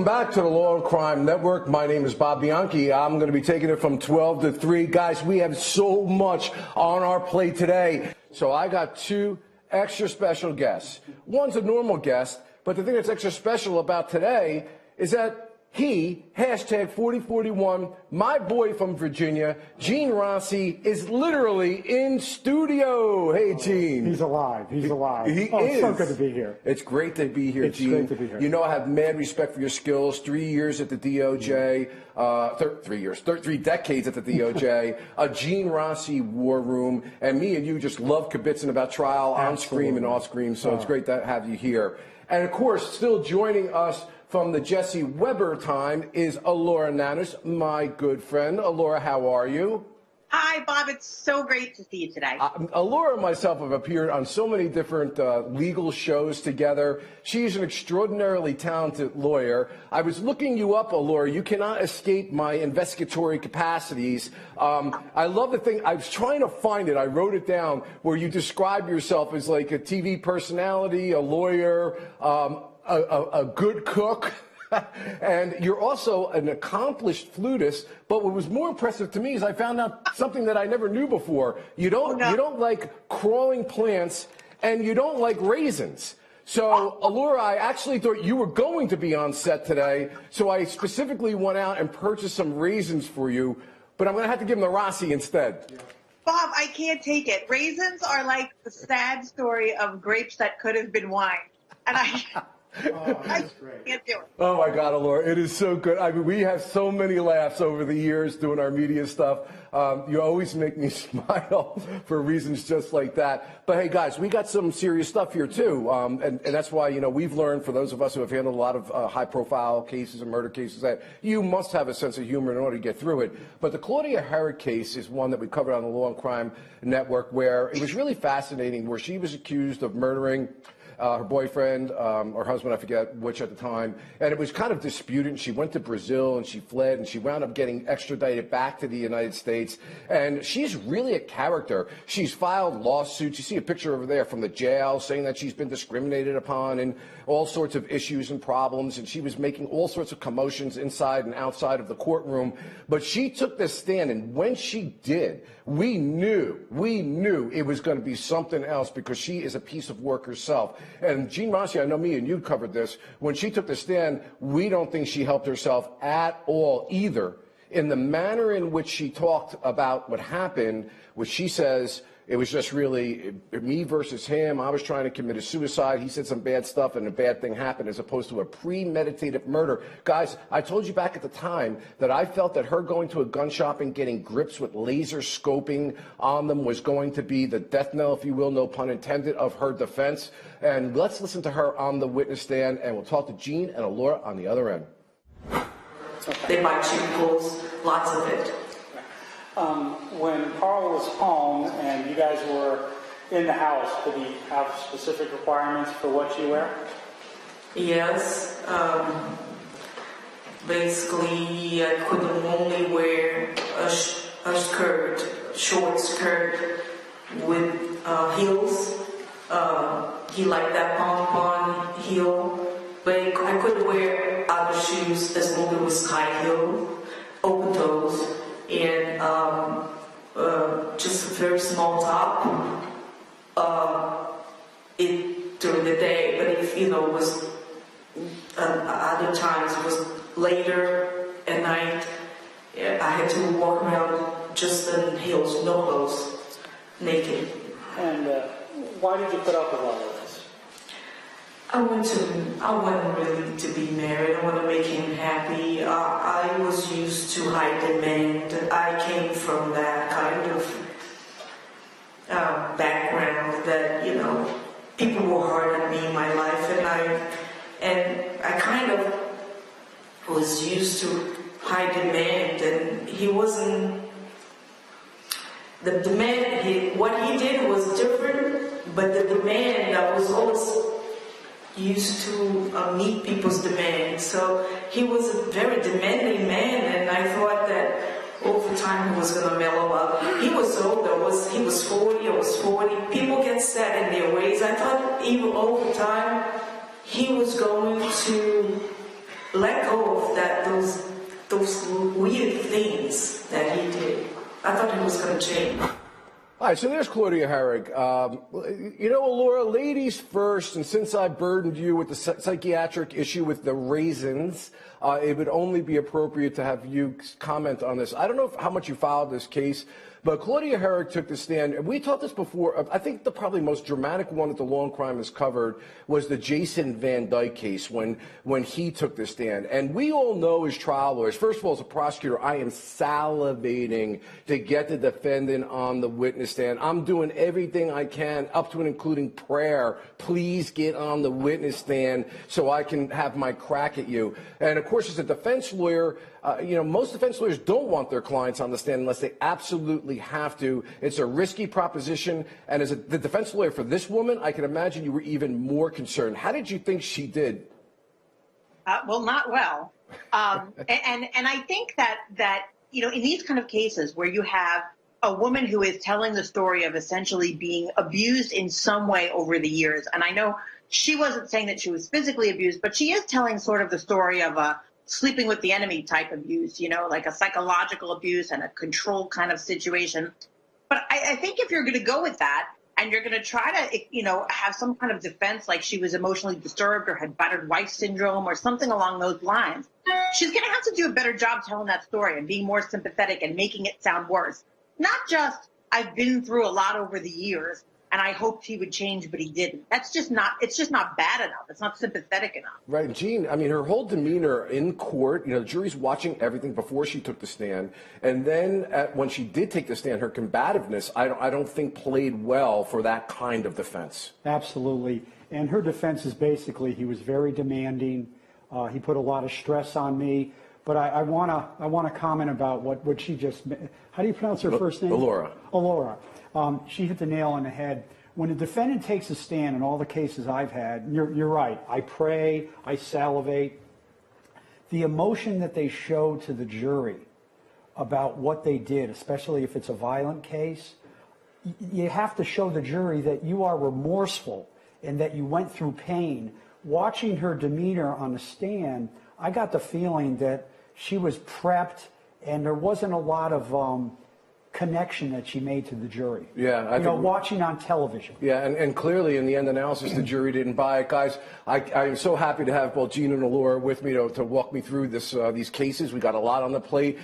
Welcome back to the Law and Crime Network. My name is Bob Bianchi. I'm going to be taking it from 12 to 3. Guys, we have so much on our plate today. So I got two extra special guests. One's a normal guest, but the thing that's extra special about today is that he, hashtag 4041, my boy from Virginia, Gene Rossi, is literally in studio. Hey, Gene. He's alive. He's alive. He is. It's so good to be here. It's great to be here, Gene. It's great to be here. You know, I have mad respect for your skills. 3 years at the DOJ, 3 decades at the DOJ, a Gene Rossi war room, and me and you just love kibitzing about trial on screen and off screen, so it's great to have you here. And, of course, still joining us from the Jesse Weber time is Elura Nanos, my good friend. Elura, how are you? Hi, Bob. It's so great to see you today. Elura and myself have appeared on so many different legal shows together. She's an extraordinarily talented lawyer. I was looking you up, Elura. You cannot escape my investigatory capacities. I love the thing. I was trying to find it. I wrote it down where you describe yourself as like a TV personality, a lawyer, a good cook, and you're also an accomplished flutist. But what was more impressive to me is I found out something that I never knew before. You don't like crawling plants, and you don't like raisins. So, Elura, I actually thought you were going to be on set today, so I specifically went out and purchased some raisins for you, but I'm going to have to give them to Rossi instead. Bob, I can't take it. Raisins are like the sad story of grapes that could have been wine. And I can't do it. Oh, my God, Elura, it is so good. I mean, we have so many laughs over the years doing our media stuff. You always make me smile for reasons just like that. But, hey, guys, we got some serious stuff here, too. And that's why, you know, we've learned, for those of us who have handled a lot of high-profile cases and murder cases, that you must have a sense of humor in order to get through it. But the Claudia Hoerig case is one that we covered on the Law and Crime Network, where it was really fascinating, where she was accused of murdering her boyfriend, or husband, I forget which at the time, and it was kind of disputed. She went to Brazil and she fled, and she wound up getting extradited back to the United States. And she's really a character. She's filed lawsuits. You see a picture over there from the jail saying that she's been discriminated upon and all sorts of issues and problems, and she was making all sorts of commotions inside and outside of the courtroom. But she took this stand, and when she did, we knew it was going to be something else, because she is a piece of work herself. And Gene Rossi, I know me and you covered this, when she took the stand, we don't think she helped herself at all either, in the manner in which she talked about what happened, which she says it was just really me versus him. I was trying to commit a suicide. He said some bad stuff and a bad thing happened, as opposed to a premeditated murder. Guys, I told you back at the time that I felt that her going to a gun shop and getting grips with laser scoping on them was going to be the death knell, if you will, no pun intended, of her defense. And let's listen to her on the witness stand, and we'll talk to Gene and Elura on the other end. They buy cheap clothes, lots of it. When Carl was home and you guys were in the house, did he have specific requirements for what you wear? Yes. Basically, I could only wear a skirt, short skirt with heels. He liked that pom-pom heel, but I couldn't wear other shoes as long as it was high heel, open toes, and just a very small top during the day. But if, you know, it was other times, it was later at night, I had to walk around just in heels, no clothes, naked. And why did you put up with all of this? I wanted really to be married. I want to make him happy. I was used to high demand. I came from that kind of background that, you know, people were hard on me in my life, and I kind of was used to high demand, and he wasn't. The demand, what he did was different, but the demand, I was always used to meet people's demands. So he was a very demanding man, and I thought that over time he was going to mellow out. He was older, he was 40, I was 40. People get set in their ways. I thought even over time he was going to let go of that, those weird things that he did. I thought he was going to change. All right, so there's Claudia Hoerig. You know, Elura, ladies first, and since I burdened you with the psychiatric issue with the raisins, it would only be appropriate to have you comment on this. I don't know how much you followed this case, but Claudia Hoerig took the stand, and we talked this before. I think the probably most dramatic one that the Law and Crime has covered was the Jason Van Dyke case when he took the stand. And we all know as trial lawyers, first of all, as a prosecutor, I am salivating to get the defendant on the witness stand. I'm doing everything I can, up to and including prayer. Please get on the witness stand so I can have my crack at you. And of course, as a defense lawyer, you know, most defense lawyers don't want their clients on the stand unless they absolutely have to. It's a risky proposition. And as the defense lawyer for this woman, I can imagine you were even more concerned. How did you think she did? Well, not well. And I think that, you know, in these kind of cases where you have a woman who is telling the story of essentially being abused in some way over the years, and I know she wasn't saying that she was physically abused, but she is telling sort of the story of a sleeping with the enemy type abuse, you know, like a psychological abuse and a control kind of situation. But I think if you're going to go with that and you're going to try to, you know, have some kind of defense like she was emotionally disturbed or had battered wife syndrome or something along those lines, she's going to have to do a better job telling that story and being more sympathetic and making it sound worse. Not just, I've been through a lot over the years and I hoped he would change, but he didn't. That's just not, it's just not bad enough. It's not sympathetic enough. Right, Gene, I mean, her whole demeanor in court, you know, the jury's watching everything before she took the stand. And then when she did take the stand, her combativeness, I don't think played well for that kind of defense. Absolutely. And her defense is basically he was very demanding. He put a lot of stress on me. But I want to comment about what she just, how do you pronounce her first name? Elura. Elura. She hit the nail on the head. When a defendant takes a stand in all the cases I've had, you're right, I pray, I salivate. The emotion that they show to the jury about what they did, especially if it's a violent case, you have to show the jury that you are remorseful and that you went through pain. Watching her demeanor on the stand, I got the feeling that she was prepped and there wasn't a lot of connection that she made to the jury. Yeah, I think watching on television. Yeah, and clearly in the end analysis, the jury didn't buy it. Guys, I'm so happy to have both Gene and Elura with me to walk me through these cases. We got a lot on the plate.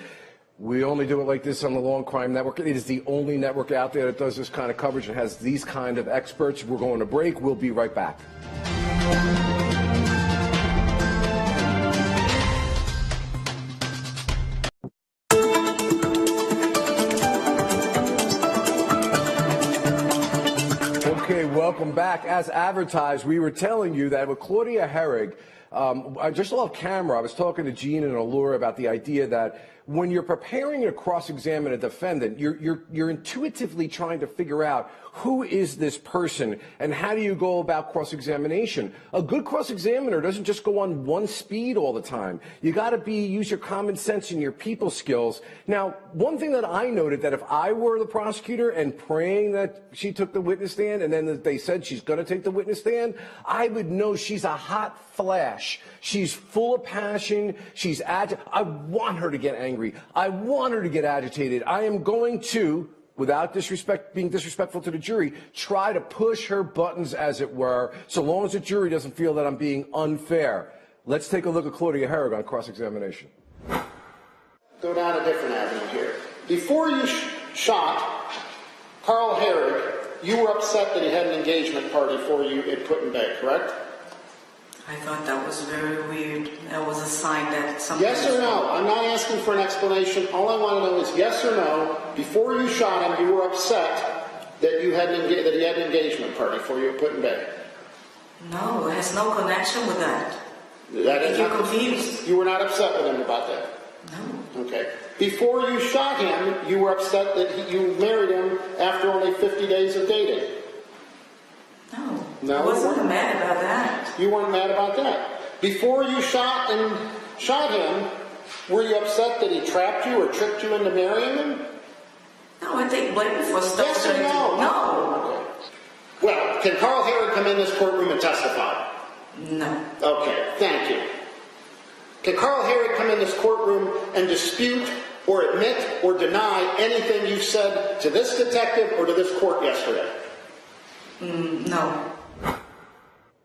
We only do it like this on the Law and Crime Network. It is the only network out there that does this kind of coverage and has these kind of experts. We're going to break. We'll be right back. Welcome back. As advertised, we were telling you that with Claudia Hoerig, just off camera, I was talking to Gene and Elura about the idea that when you're preparing to cross-examine a defendant, you're intuitively trying to figure out who is this person and how do you go about cross-examination. A good cross-examiner doesn't just go on one speed all the time. You got to use your common sense and your people skills. Now, one thing that I noted that if I were the prosecutor and praying that she took the witness stand and then they said she's going to take the witness stand, I would know she's a hot flash. She's full of passion. She's I want her to get angry. I want her to get agitated. I am going to, without being disrespectful to the jury, try to push her buttons, as it were, so long as the jury doesn't feel that I'm being unfair. Let's take a look at Claudia Hoerig on cross-examination. Go down a different avenue here. Before you shot Carl Hoerig, you were upset that he had an engagement party for you at Put-in-Bay, correct? I thought that was very weird. That was a sign that something. Yes or no? I'm not asking for an explanation. All I want to know is yes or no. Before you shot him, you were upset that he had an engagement party for you at Put-in-Bay. No, it has no connection with that. You're confused. You were not upset with him about that? No. Okay. Before you shot him, you were upset that you married him after only 50 days of dating. No, I wasn't mad about that. You weren't mad about that. Before you shot him, were you upset that he trapped you or tricked you into marrying him? No, I take blame for stuff. Yes or no? No. Okay. Well, can Carl Hoerig come in this courtroom and testify? No. Okay, thank you. Can Carl Hoerig come in this courtroom and dispute or admit or deny anything you said to this detective or to this court yesterday? No.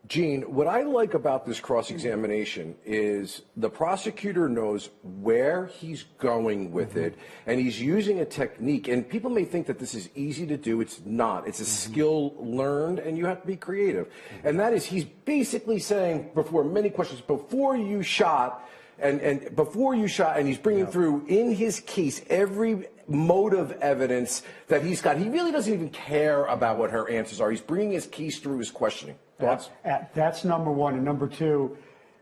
Gene, what I like about this cross-examination is the prosecutor knows where he's going with it, and he's using a technique. And people may think that this is easy to do. It's not. It's a skill learned, and you have to be creative. And that is, he's basically saying, before many questions, before you shot, and before you shot, and he's bringing through, in his case, every mode of evidence that he's got. He really doesn't even care about what her answers are. He's bringing his case through his questioning. Thoughts? That's number one. And number two,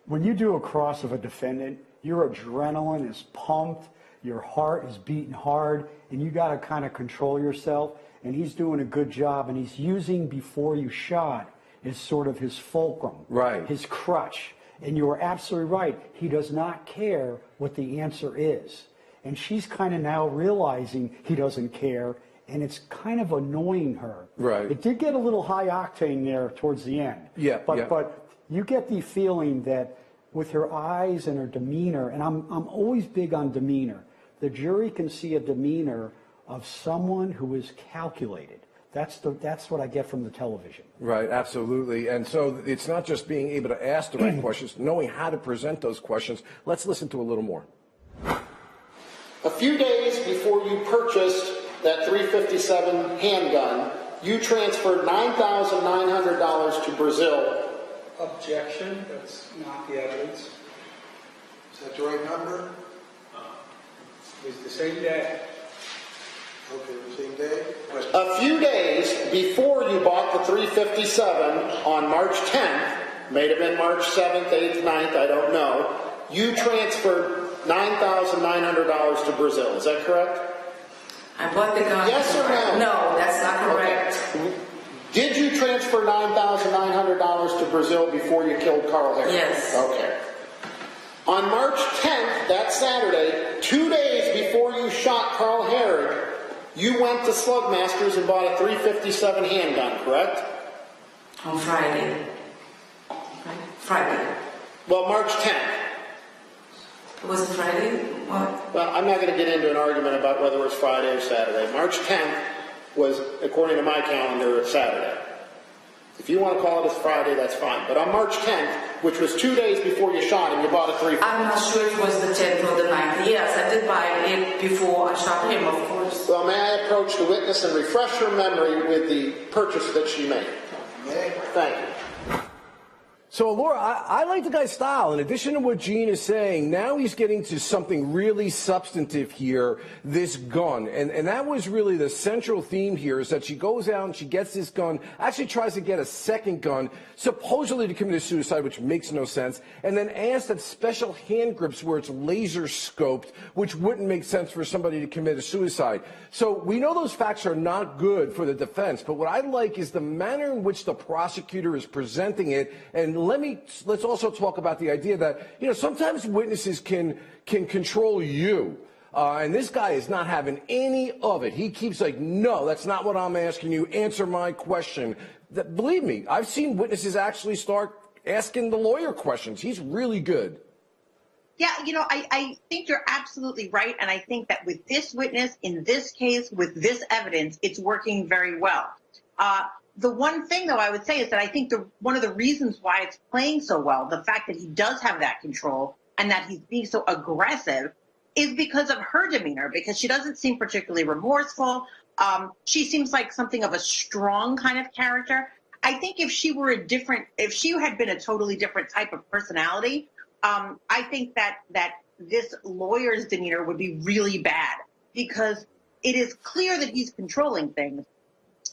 when you do a cross of a defendant, your adrenaline is pumped, your heart is beating hard, and you got to kind of control yourself. And he's doing a good job, and he's using before you shot as sort of his fulcrum, right, his crutch. And you are absolutely right. He does not care what the answer is. And she's kind of now realizing he doesn't care, and it's kind of annoying her. Right. It did get a little high octane there towards the end. Yeah. But you get the feeling that with her eyes and her demeanor, and I'm always big on demeanor, the jury can see a demeanor of someone who is calculated. That's what I get from the television. Right, absolutely. And so it's not just being able to ask the right questions, knowing how to present those questions. Let's listen to a little more. A few days before you purchased that .357 handgun, you transferred $9,900 to Brazil. Objection. That's not the evidence. Is that the right number? It was the same day. Okay, the same day. A few days before you bought the .357 on March 10th, may have been March 7th, 8th, 9th, I don't know, you transferred $9,900 to Brazil. Is that correct? I bought the gun. Yes or no? No, that's not correct. Okay. Did you transfer $9,900 to Brazil before you killed Carl Hoerig? Yes. Okay. On March 10th, that Saturday, 2 days before you shot Carl Hoerig, you went to Slugmasters and bought a .357 handgun, correct? On Friday. Friday. Well, March 10th. Was it Friday? What? Well, I'm not going to get into an argument about whether it was Friday or Saturday. March 10th was, according to my calendar, Saturday. If you want to call it a Friday, that's fine. But on March 10th, which was 2 days before you shot him, you bought a .357. I'm not sure it was the 10th or the 9th. Yes, I did buy it before I shot him, of course. Well, may I approach the witness and refresh her memory with the purchase that she made? Thank you. So, Elura, I like the guy's style. In addition to what Gene is saying, now he's getting to something really substantive here, this gun. And that was really the central theme here, is that she goes out and she gets this gun, actually tries to get a second gun, supposedly to commit a suicide, which makes no sense, and then asks that special hand grips where it's laser scoped, which wouldn't make sense for somebody to commit a suicide. So we know those facts are not good for the defense, but what I like is the manner in which the prosecutor is presenting it. And let's also talk about the idea that, sometimes witnesses can control you. And this guy is not having any of it. He keeps like, no, that's not what I'm asking you. Answer my question. Believe me, I've seen witnesses actually start asking the lawyer questions. He's really good. Yeah, I think you're absolutely right. And I think that with this witness, in this case, with this evidence, it's working very well. The one thing, though, I would say is that I think one of the reasons why it's playing so well, the fact that he does have that control and that he's being so aggressive, is because of her demeanor, because she doesn't seem particularly remorseful. She seems like something of a strong kind of character. I think if she had been a totally different type of personality, I think that this lawyer's demeanor would be really bad, because it is clear that he's controlling things.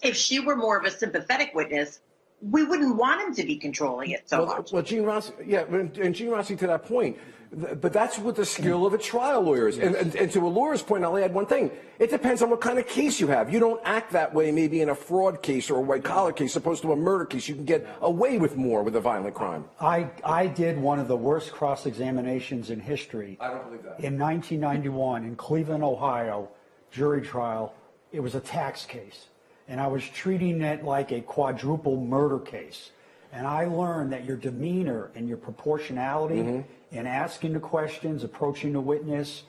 If she were more of a sympathetic witness, we wouldn't want him to be controlling it so much. Well, Gene Rossi, and Gene Rossi, to that point, but that's what the skill of a trial lawyer is. And to Elura's point, I'll add one thing. It depends on what kind of case you have. You don't act that way maybe in a fraud case or a white-collar case, opposed to a murder case. You can get away with more with a violent crime. I did one of the worst cross-examinations in history. I don't believe that. In 1991, in Cleveland, Ohio, jury trial. It was a tax case. And I was treating it like a quadruple murder case. And I learned that your demeanor and your proportionality in asking the questions, approaching the witness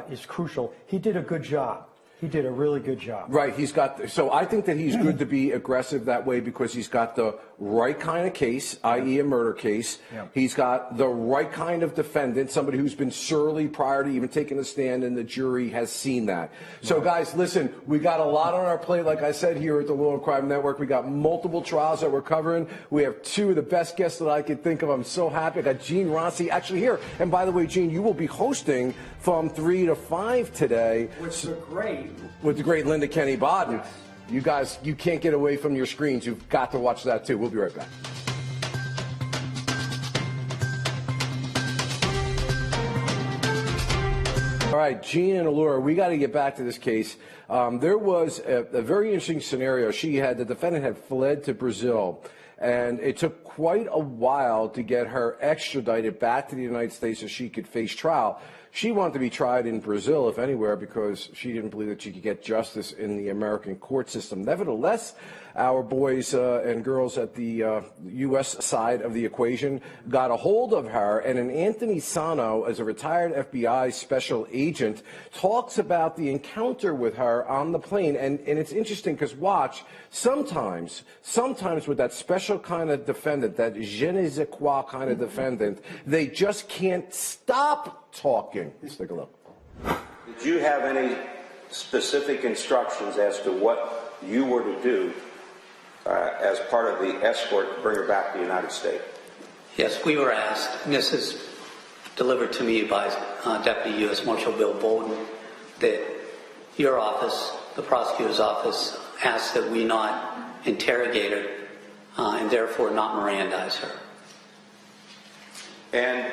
is crucial. He did a good job. He did a really good job. Right. So I think that he's good to be aggressive that way because he's got the right kind of case, i.e. a murder case. Yeah. He's got the right kind of defendant, somebody who's been surly prior to even taking a stand, and the jury has seen that. So, guys, listen, we got a lot on our plate, like I said, here at the Law and Crime Network. We got multiple trials that we're covering. We have two of the best guests that I could think of. I'm so happy. I got Gene Rossi actually here. And by the way, Gene, you will be hosting from 3 to 5 today. With the great Linda Kenny Baden. Yes. You guys, you can't get away from your screens. You've got to watch that too. We'll be right back. All right, Gene and Elura, we got to get back to this case. There was a very interesting scenario. The defendant had fled to Brazil, and it took quite a while to get her extradited back to the United States so she could face trial. She wanted to be tried in Brazil, if anywhere, because she didn't believe that she could get justice in the American court system. Nevertheless, our boys and girls at the U.S. side of the equation got a hold of her, and an Anthony Sano, as a retired FBI special agent, talks about the encounter with her on the plane. And it's interesting because, watch, sometimes with that special kind of defendant, that je ne sais quoi kind of defendant, they just can't stop talking. Let's take a look. Did you have any specific instructions as to what you were to do as part of the escort to bring her back to the United States? Yes, we were asked, and this is delivered to me by Deputy U.S. Marshal Bill Bolden, that your office, the prosecutor's office, asked that we not interrogate her and therefore not Mirandize her. And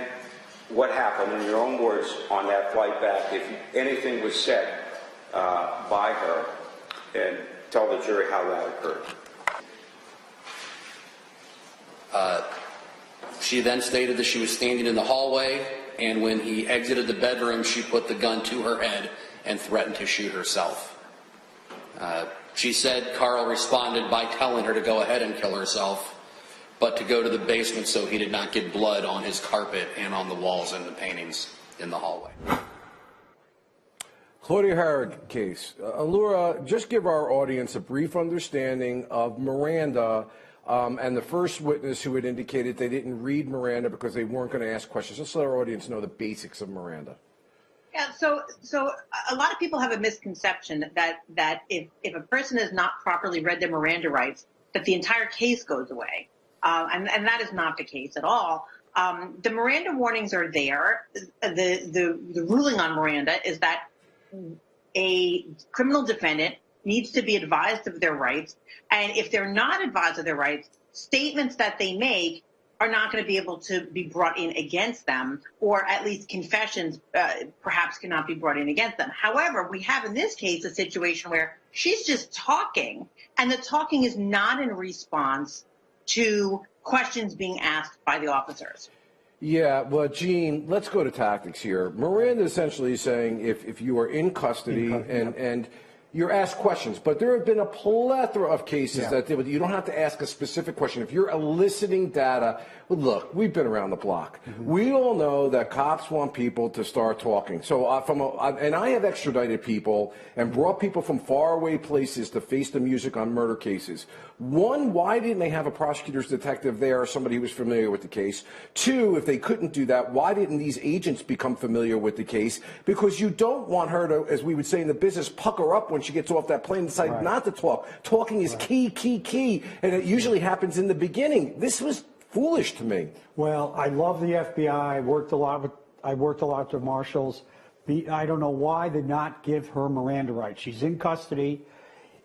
what happened, in your own words, on that flight back, if anything was said by her, and tell the jury how that occurred? She then stated that she was standing in the hallway, and when he exited the bedroom, she put the gun to her head and threatened to shoot herself. She said Carl responded by telling her to go ahead and kill herself, but to go to the basement so he did not get blood on his carpet and on the walls and the paintings in the hallway. Claudia Hoerig case. Elura, just give our audience a brief understanding of Miranda and the first witness who had indicated they didn't read Miranda because they weren't going to ask questions. Just let our audience know the basics of Miranda. Yeah, so a lot of people have a misconception that if a person has not properly read their Miranda rights, that the entire case goes away. And that is not the case at all. The Miranda warnings are there. The ruling on Miranda is that a criminal defendant needs to be advised of their rights. And if they're not advised of their rights, statements that they make are not going to be able to be brought in against them, or at least confessions perhaps cannot be brought in against them. However, we have in this case a situation where she's just talking, and the talking is not in response to questions being asked by the officers. Yeah, well, Gene, let's go to tactics here. Miranda essentially is saying if you are in custody and you're asked questions, but there have been a plethora of cases that you don't have to ask a specific question. If you're eliciting data, well, look, we've been around the block. We all know that cops want people to start talking. So and I have extradited people and brought people from faraway places to face the music on murder cases. One, why didn't they have a prosecutor's detective there or somebody who was familiar with the case? Two, if they couldn't do that, why didn't these agents become familiar with the case? Because you don't want her to, as we would say in the business, pucker up when she gets off that plane and decide not to talk. Talking is key, and it usually happens in the beginning. This was foolish to me. Well, I love the FBI. I worked a lot with the marshals. I don't know why they not give her Miranda rights. She's in custody.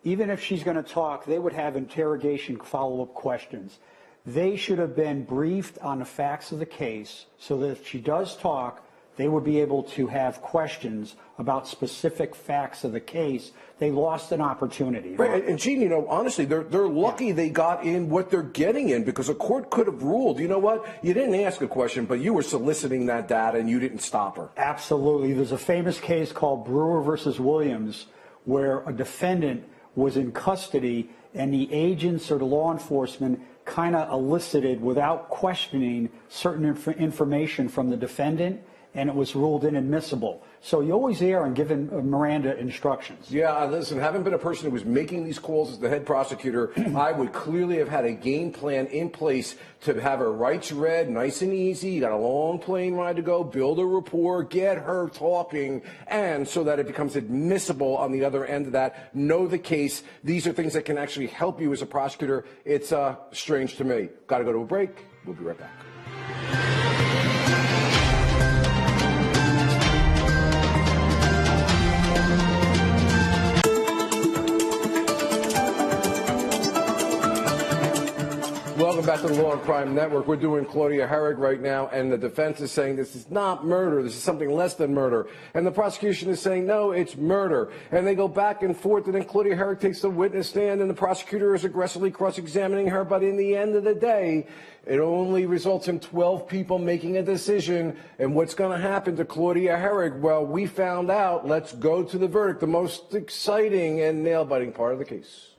Even if she's going to talk, they would have interrogation follow-up questions. They should have been briefed on the facts of the case so that if she does talk, they would be able to have questions about specific facts of the case. They lost an opportunity. Right, and Gene, honestly, they're lucky they got in what they're getting in, because a court could have ruled, you know what, you didn't ask a question, but you were soliciting that data and you didn't stop her. Absolutely. There's a famous case called Brewer versus Williams where a defendant was in custody, and the agents or the law enforcement kind of elicited, without questioning, certain information from the defendant, and it was ruled inadmissible. So you always err on giving Miranda instructions. Yeah, listen, having been a person who was making these calls as the head prosecutor, I would clearly have had a game plan in place to have her rights read nice and easy. You got a long plane ride to go, build a rapport, get her talking, and so that it becomes admissible on the other end of that. Know the case. These are things that can actually help you as a prosecutor. It's strange to me. Got to go to a break. We'll be right back. Welcome back to the Law and Crime Network. We're doing Claudia Hoerig right now, and the defense is saying this is not murder. This is something less than murder. And the prosecution is saying, no, it's murder. And they go back and forth, and then Claudia Hoerig takes the witness stand, and the prosecutor is aggressively cross-examining her. But in the end of the day, it only results in 12 people making a decision. And what's going to happen to Claudia Hoerig? Well, we found out. Let's go to the verdict, the most exciting and nail-biting part of the case.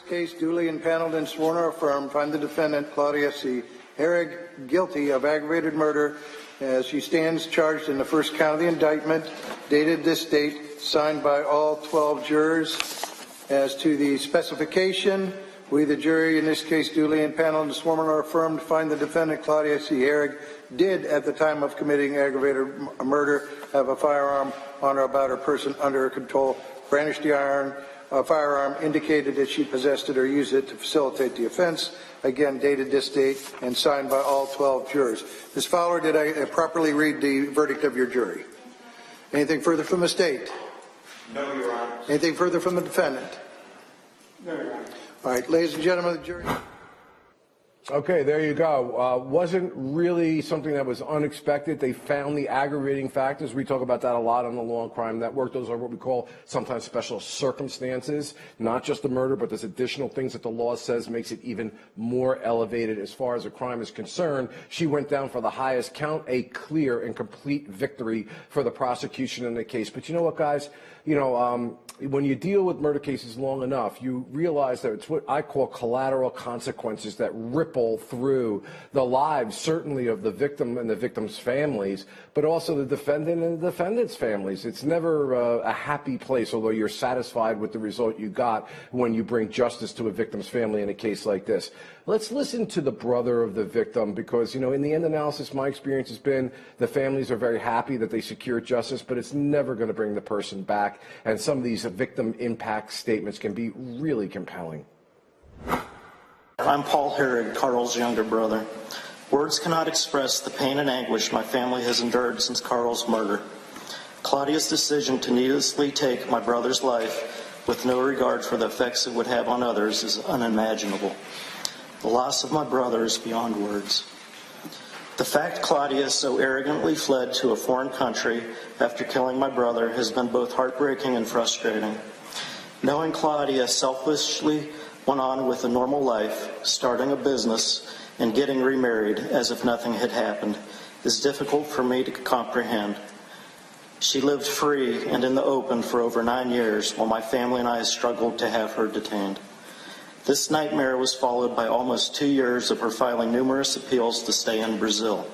Case duly impaneled and sworn or affirmed, find the defendant, Claudia C. Hoerig, guilty of aggravated murder as she stands charged in the first count of the indictment, dated this date, signed by all 12 jurors. As to the specification, we, the jury, in this case duly impaneled and sworn or affirmed, find the defendant, Claudia C. Hoerig, did, at the time of committing aggravated murder, have a firearm on or about her person under her control, brandished the firearm, indicated that she possessed it or used it to facilitate the offense, again dated this date and signed by all 12 jurors. Ms. Fowler, did I properly read the verdict of your jury? Anything further from the state? No, Your Honor. Anything further from the defendant? No, Your Honor. All right, ladies and gentlemen of the jury. Okay, there you go. Wasn't really something that was unexpected. They found the aggravating factors. We talk about that a lot on the Law and Crime Network. Those are what we call sometimes special circumstances, not just the murder, but there's additional things that the law says makes it even more elevated as far as a crime is concerned. She went down for the highest count, a clear and complete victory for the prosecution in the case. But you know what, guys? When you deal with murder cases long enough, you realize that it's what I call collateral consequences that ripple through the lives, certainly of the victim and the victim's families, but also the defendant and the defendant's families. It's never a happy place, although you're satisfied with the result you got when you bring justice to a victim's family in a case like this. Let's listen to the brother of the victim because, in the end analysis, my experience has been the families are very happy that they secured justice, but it's never going to bring the person back. And some of these victim impact statements can be really compelling. I'm Paul Hoerig, Carl's younger brother. Words cannot express the pain and anguish my family has endured since Carl's murder. Claudia's decision to needlessly take my brother's life with no regard for the effects it would have on others is unimaginable. The loss of my brother is beyond words. The fact Claudia so arrogantly fled to a foreign country after killing my brother has been both heartbreaking and frustrating. Knowing Claudia selfishly went on with a normal life, starting a business, and getting remarried as if nothing had happened is difficult for me to comprehend. She lived free and in the open for over 9 years while my family and I struggled to have her detained. This nightmare was followed by almost 2 years of her filing numerous appeals to stay in Brazil.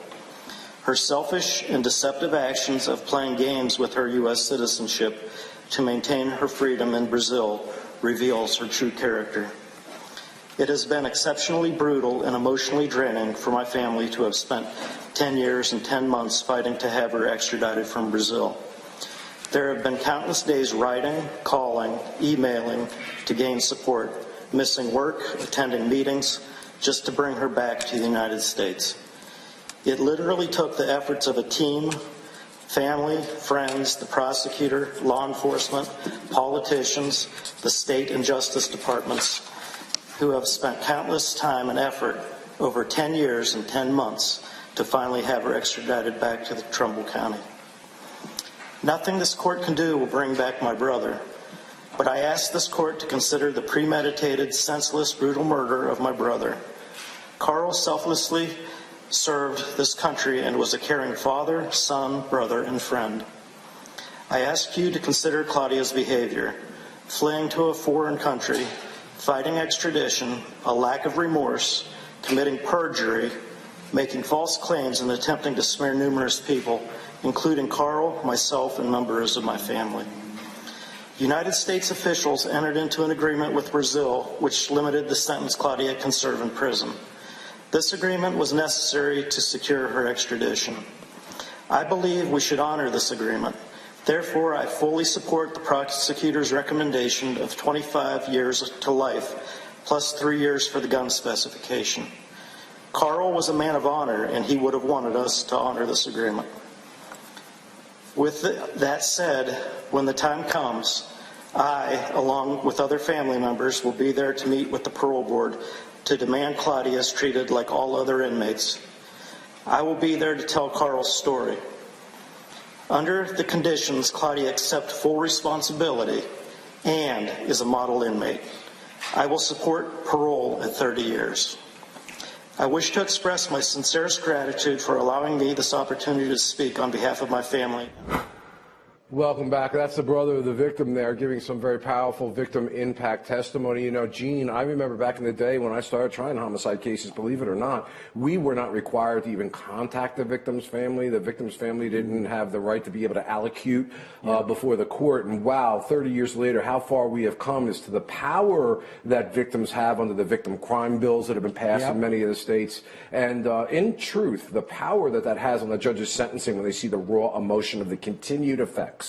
Her selfish and deceptive actions of playing games with her U.S. citizenship to maintain her freedom in Brazil reveals her true character. It has been exceptionally brutal and emotionally draining for my family to have spent 10 years and 10 months fighting to have her extradited from Brazil. There have been countless days writing, calling, emailing to gain support, missing work, attending meetings, just to bring her back to the United States. It literally took the efforts of a team, family, friends, the prosecutor, law enforcement, politicians, the state and justice departments, who have spent countless time and effort over 10 years and 10 months to finally have her extradited back to Trumbull County. Nothing this court can do will bring back my brother, but I ask this court to consider the premeditated, senseless, brutal murder of my brother. Carl selflessly served this country and was a caring father, son, brother, and friend. I ask you to consider Claudia's behavior. fleeing to a foreign country, fighting extradition, a lack of remorse, committing perjury, making false claims, and attempting to smear numerous people, including Carl, myself, and members of my family. United States officials entered into an agreement with Brazil which limited the sentence Claudia can serve in prison. This agreement was necessary to secure her extradition. I believe we should honor this agreement. Therefore, I fully support the prosecutor's recommendation of 25 years to life, plus 3 years for the gun specification. Carl was a man of honor, and he would have wanted us to honor this agreement. With that said, when the time comes, I, along with other family members, will be there to meet with the parole board to demand Claudia is treated like all other inmates. I will be there to tell Carl's story. Under the conditions, Claudia accepts full responsibility and is a model inmate. I will support parole at 30 years. I wish to express my sincerest gratitude for allowing me this opportunity to speak on behalf of my family. Welcome back. That's the brother of the victim there giving some very powerful victim impact testimony. You know, Gene, I remember back in the day when I started trying homicide cases, believe it or not, we were not required to even contact the victim's family. The victim's family didn't have the right to be able to allocute before the court. And wow, 30 years later, how far we have come as to the power that victims have under the victim crime bills that have been passed in many of the states. And in truth, the power that that has on the judge's sentencing when they see the raw emotion of the continued effects.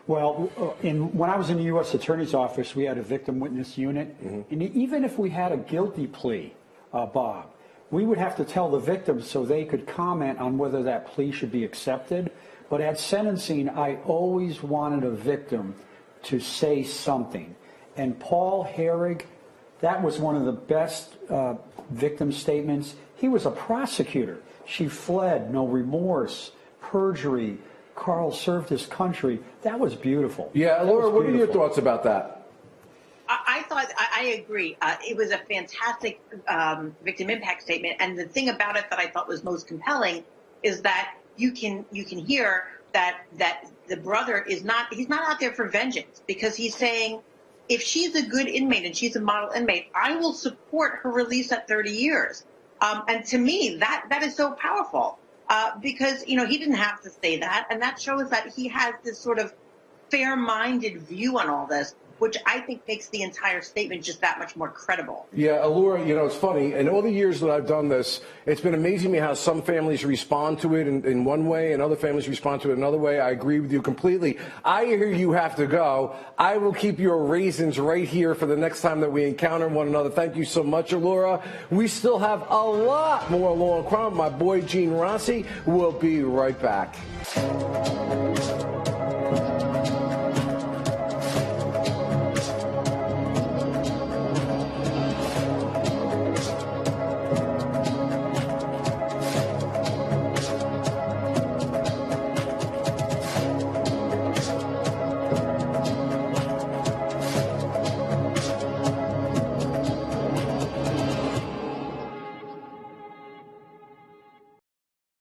Well, when I was in the U.S. Attorney's Office, we had a victim witness unit. And even if we had a guilty plea, Bob, we would have to tell the victim so they could comment on whether that plea should be accepted. But at sentencing, I always wanted a victim to say something. And Paul Hoerig, that was one of the best victim statements. He was a prosecutor. She fled, no remorse, perjury. Carl served his country. That was beautiful. Yeah, Elura, what are your thoughts about that? I agree. It was a fantastic victim impact statement, and the thing about it that I thought was most compelling is that you can hear that the brother he's not out there for vengeance, because he's saying, if she's a good inmate and she's a model inmate, I will support her release at 30 years. And to me, that is so powerful. Because, he didn't have to say that, and that shows that he has this sort of fair-minded view on all this, which I think makes the entire statement just that much more credible. Yeah, Elura, it's funny. In all the years that I've done this, it's been amazing me how some families respond to it in one way and other families respond to it another way. I agree with you completely. I hear you have to go. I will keep your raisins right here for the next time that we encounter one another. Thank you so much, Elura. We still have a lot more Law and Crime. My boy Gene Rossi will be right back.